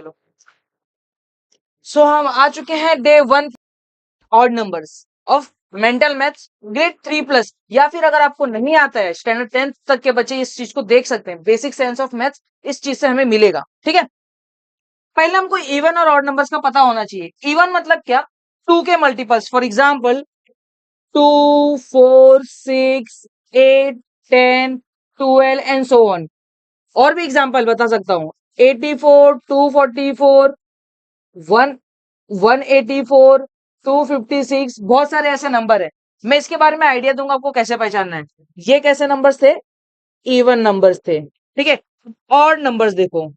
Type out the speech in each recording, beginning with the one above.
चलो, सो हम आ चुके हैं day 1 odd numbers of mental maths grade 3+, या फिर अगर आपको नहीं आता है स्टैंडर्ड 10th तक के बच्चे इस चीज को देख सकते हैं, बेसिक साइंस ऑफ मैथ्स इस चीज से हमें मिलेगा। ठीक है, पहले हमको इवन और ऑड नंबर्स का पता होना चाहिए। इवन मतलब क्या, 2 के multiples, for example 2, 4, 6, 8, 10, 12 and so on. और भी एग्जाम्पल बता सकता हूँ, 84, 244, 184, 256, बहुत सारे ऐसे नंबर है। मैं इसके बारे में आइडिया दूंगा आपको कैसे पहचानना है। ये कैसे नंबर्स थे, इवन नंबर्स थे। ठीक है, ऑड नंबर्स देखो,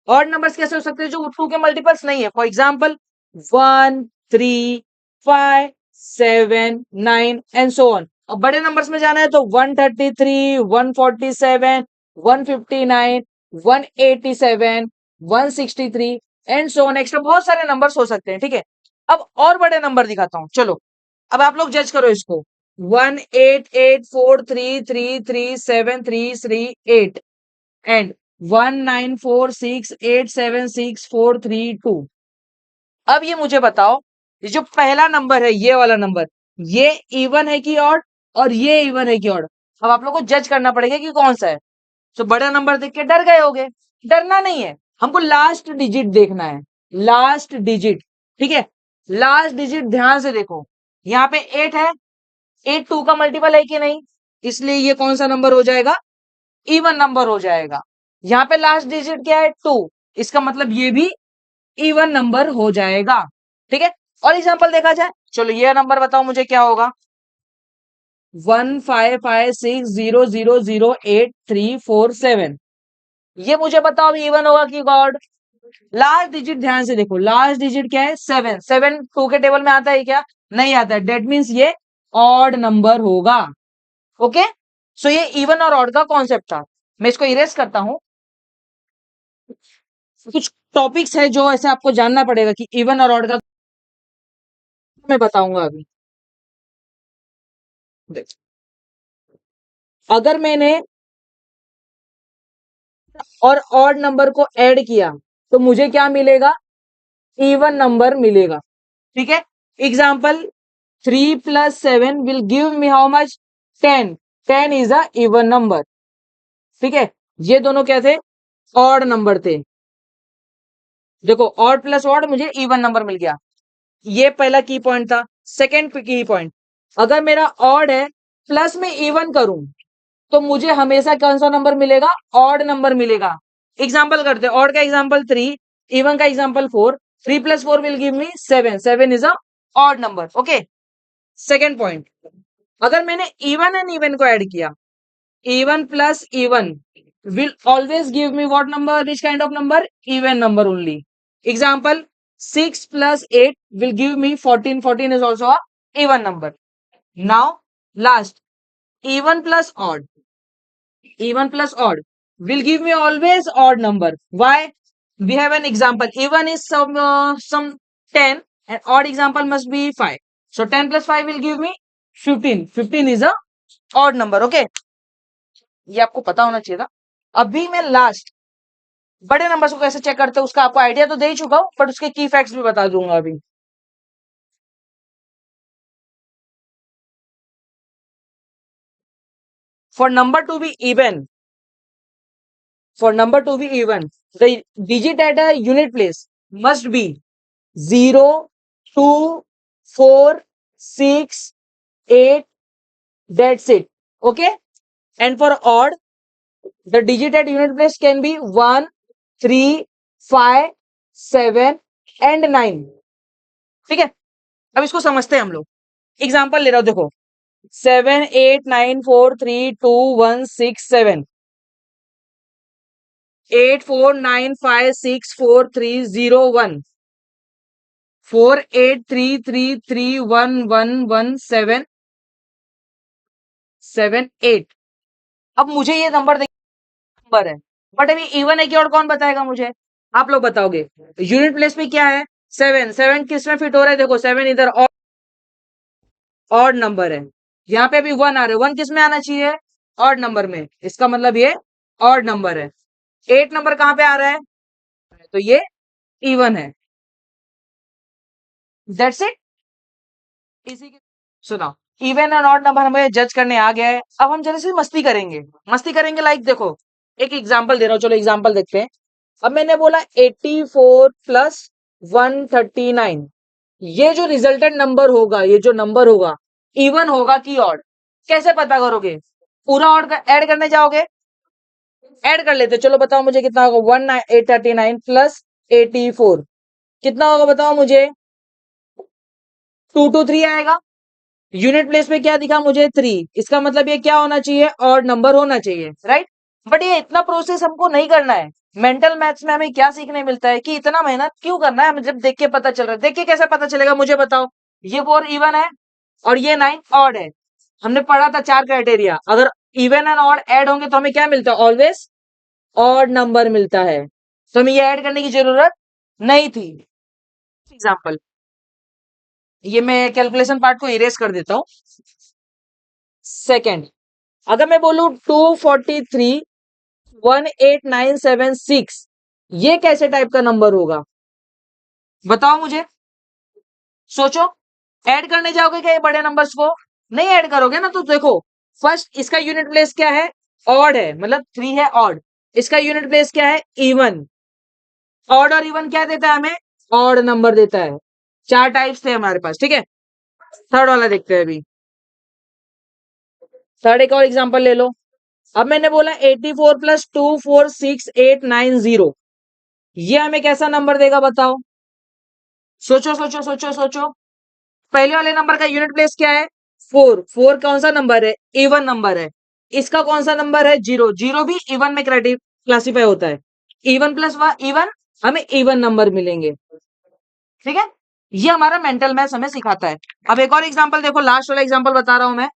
ऑड नंबर्स कैसे हो सकते हैं, जो 2 के मल्टीपल्स नहीं है। For example 1, 3, 5, 7, 9 and so on. अब बड़े नंबर्स में जाना है तो 133, 147, 159, 187, 163 एंड सो ऑन, एक्स्ट्रा बहुत सारे नंबर्स हो सकते हैं। ठीक है, अब और बड़े नंबर दिखाता हूं, चलो अब आप लोग जज करो इसको। 18843333733 एंड 19468764332। अब ये मुझे बताओ, ये जो पहला नंबर है, ये वाला नंबर, ये इवन है कि ऑड, और ये इवन है कि ऑड। अब आप लोग को जज करना पड़ेगा कि कौन सा है। तो बड़ा नंबर देख के डर गए होगे, डरना नहीं है, हमको लास्ट डिजिट देखना है, लास्ट डिजिट। ठीक है, लास्ट डिजिट ध्यान से देखो, यहाँ पे 8 है, 8 2 का मल्टीपल है कि नहीं, इसलिए ये कौन सा नंबर हो जाएगा, इवन नंबर हो जाएगा। यहाँ पे लास्ट डिजिट क्या है, 2, इसका मतलब ये भी इवन नंबर हो जाएगा। ठीक है, और एग्जांपल देखा जाए, चलो ये नंबर बताओ मुझे क्या होगा, 15560008347। ये मुझे बताओ अभी इवन होगा कि गॉड। लास्ट डिजिट ध्यान से देखो, लास्ट डिजिट क्या है, 7, 7 2 के टेबल में आता है क्या, नहीं आता है, डेट मीन्स ये ऑड नंबर होगा। ओके, सो ये इवन और ऑड का कॉन्सेप्ट था। मैं इसको इरेज करता हूं, कुछ टॉपिक्स है जो ऐसे आपको जानना पड़ेगा कि इवन और ऑड का मैं बताऊंगा अभी। देख, अगर मैंने और ऑड नंबर को ऐड किया तो मुझे क्या मिलेगा, इवन नंबर मिलेगा। ठीक है, example 3+7 will give me how much, 10, 10 is a even number. ठीक है, ये दोनों क्या थे, ऑड नंबर थे। देखो ऑड प्लस ऑड मुझे इवन नंबर मिल गया, ये पहला की पॉइंट था। सेकेंड की पॉइंट, अगर मेरा ऑड है प्लस में इवन करूं तो मुझे हमेशा कौन सा नंबर मिलेगा, ऑड नंबर मिलेगा। एग्जाम्पल करते हैं, ऑड का एग्जाम्पल 3, इवन का example 4, 3+4 will give me 7, 7 is a odd number. Okay, second point, अगर मैंने इवन एंड इवन को ऐड किया, even plus even will always give me what number, which kind of number, even number only. Example, 6 plus 8 will give me 14, 14 is also a even number. Now last, even plus odd, even plus odd will give me always odd number. Why, we have an example, even is some 10 and odd example must be 5, so 10 plus 5 will give me 15, 15 is a odd number. Okay, ये आपको पता होना चाहिए था। अभी मैं last बड़े numbers को कैसे चेक करते हैं उसका आपको आइडिया तो दे ही चुका हूं, बट उसके की फैक्ट्स भी बता दूंगा अभी। For number to be even, for number to be even, the digit at a unit place must be 0, 2, 4, 6, 8, that's it. Okay, and for odd, the digit at unit place can be 1, 3, 5, 7 and 9. ठीक है, अब इसको समझते हैं हम लोग। Example ले रहा हूं, देखो 789432167, 84956430, 483331111778। अब मुझे ये नंबर नंबर है, बट अभी इवन है कि और कौन बताएगा मुझे, आप लोग बताओगे। यूनिट प्लेस में क्या है, 7, 7 किस में फिट हो रहा है, देखो 7 इधर ऑड नंबर है, यहाँ पे भी 1 आ रहा है, 1 किस में आना चाहिए, ऑड नंबर में, इसका मतलब ये ऑड नंबर है। 8 नंबर कहां पे आ रहा है, तो ये इवन है। That's it. इसी के सुनाओ, इवन और ऑड नंबर हमें जज करने आ गया है। अब हम जरा सी मस्ती करेंगे। मस्ती करेंगे लाइक देखो, एक एग्जांपल दे रहा हूँ, चलो एग्जांपल देखते हैं। अब मैंने बोला 84 प्लस 139, ये जो रिजल्टेंट नंबर होगा, ये जो नंबर होगा, इवन होगा कि ऑड, कैसे पता करोगे? पूरा ऑड ऐड करने जाओगे, ऐड कर लेते, चलो बताओ मुझे कितना होगा। 1839 प्लस 84 कितना होगा बताओ मुझे। 223 आएगा। यूनिट प्लेस पे क्या दिखा मुझे? 3। इसका मतलब ये क्या होना चाहिए? ऑड नंबर होना चाहिए, राइट। बट ये इतना प्रोसेस हमको नहीं करना है। मेंटल मैथ्स में हमें क्या सीखने मिलता है कि इतना मेहनत क्यों करना है, हमें जब देख के पता चल रहा है। देख के कैसे पता चलेगा मुझे बताओ? ये 4 इवन है और ये 9 ऑड है। हमने पढ़ा था 4 क्राइटेरिया, अगर इवन एंड ऑड ऐड होंगे तो हमें क्या मिलता है? ऑलवेज ऑड नंबर मिलता है। तो हमें ये ऐड करने की जरूरत नहीं थी। एग्जाम्पल, ये मैं कैलकुलेशन पार्ट को इरेज कर देता हूं। सेकेंड, अगर मैं बोलूं 243 18976, ये कैसे टाइप का नंबर होगा बताओ मुझे। सोचो, ऐड करने जाओगे क्या ये बड़े नंबर्स को? नहीं ऐड करोगे ना। तो देखो, फर्स्ट इसका यूनिट प्लेस क्या है? ऑड है, मतलब 3 है ऑड। इसका यूनिट प्लेस क्या है? इवन। ऑड और इवन क्या देता है हमें? ऑड नंबर देता है। 4 टाइप्स थे हमारे पास, ठीक है। थर्ड वाला देखते हैं अभी। थर्ड एक और एग्जांपल ले लो। अब मैंने बोला 84 प्लस 246,890, ये हमें कैसा नंबर देगा बताओ? सोचो सोचो सोचो सोचो। पहले वाले नंबर का यूनिट प्लेस क्या है? 4। 4 कौन सा नंबर है? इवन नंबर है। इसका कौन सा नंबर है? 0। 0 भी इवन में क्लासीफाई होता है। इवन प्लस इवन, हमें इवन नंबर मिलेंगे, ठीक है। ये हमारा मेंटल मैथ्स हमें सिखाता है। अब एक और एग्जांपल देखो, लास्ट वाला एग्जांपल बता रहा हूं मैं।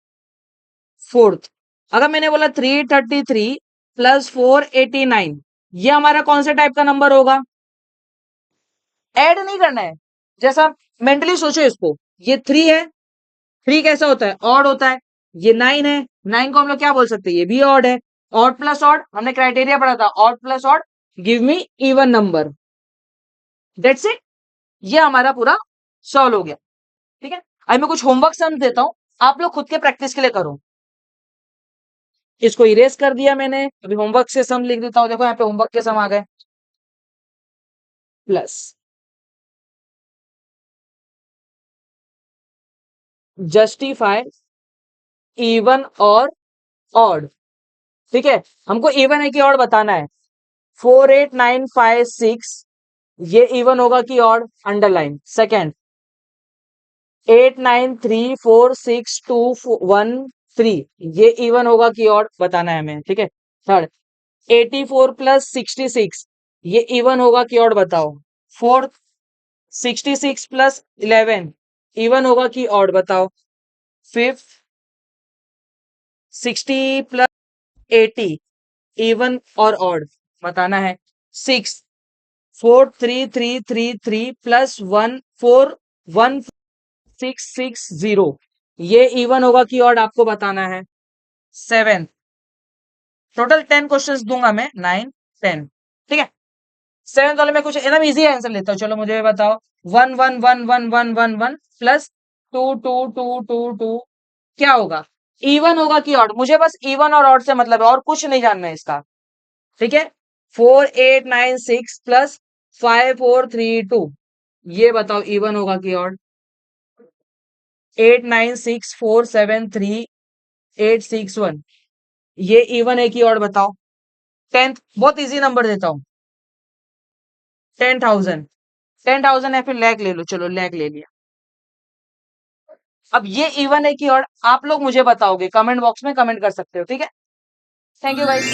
फोर्थ, अगर मैंने बोला 333 प्लस 489, ये हमारा कौन से टाइप का नंबर होगा? ऐड नहीं करना है, जैसा मेंटली सोचो इसको। ये 3 है, 3 कैसा होता है? ऑड होता है। ये 9 है, 9 को हम लोग क्या बोल सकते हैं? ये भी ऑड है। ऑड प्लस ऑड, हमने क्राइटेरिया पढ़ा था, odd plus odd give me even number. That's it. ये हमारा पूरा सॉल्व हो गया, ठीक है। अब मैं कुछ होमवर्क सम देता हूं, आप लोग खुद के प्रैक्टिस के लिए करो। इसको इरेज कर दिया मैंने, अभी होमवर्क से सम लिख देता हूं। देखो यहाँ पे होमवर्क के सम आ गए। प्लस जस्टिफाई इवन और ऑड, ठीक है। हमको इवन है कि ऑड बताना है। 48956, ये इवन होगा कि ऑड? अंडरलाइन। सेकेंड, 89346213, ये इवन होगा कि ऑड? बताना है हमें, ठीक है। थर्ड, 84 प्लस 66, ये इवन होगा कि ऑड? बताओ। फोर्थ, 66 प्लस 11, इवन होगा कि ऑड? बताओ। फिफ्थ, 60 प्लस 80, इवन और ऑड? बताना है। सिक्स, 43333 प्लस 141,660, ये इवन होगा कि ऑड? आपको बताना है। सेवेंथ, टोटल 10 क्वेश्चंस दूंगा मैं, 9 10, ठीक है। सेवेंथ वाले में कुछ एकदम इजी आंसर लेता हूँ, चलो मुझे ये बताओ। 1111111 प्लस 222222 क्या होगा? इवन होगा कि ऑड? मुझे बस इवन और ऑड से मतलब है, और कुछ नहीं जानना है इसका, ठीक है। 4896 प्लस 5432, ये बताओ इवन होगा कि ऑड? 896473,861, ये इवन है कि ऑड? बताओ। टेंथ, बहुत इजी नंबर देता हूं, 10,000। 10,000 है, फिर लैख ले लो, चलो लैख ले लिया। अब ये इवन है कि ऑड? आप लोग मुझे बताओगे, कमेंट बॉक्स में कमेंट कर सकते हो, ठीक है। Thank you guys.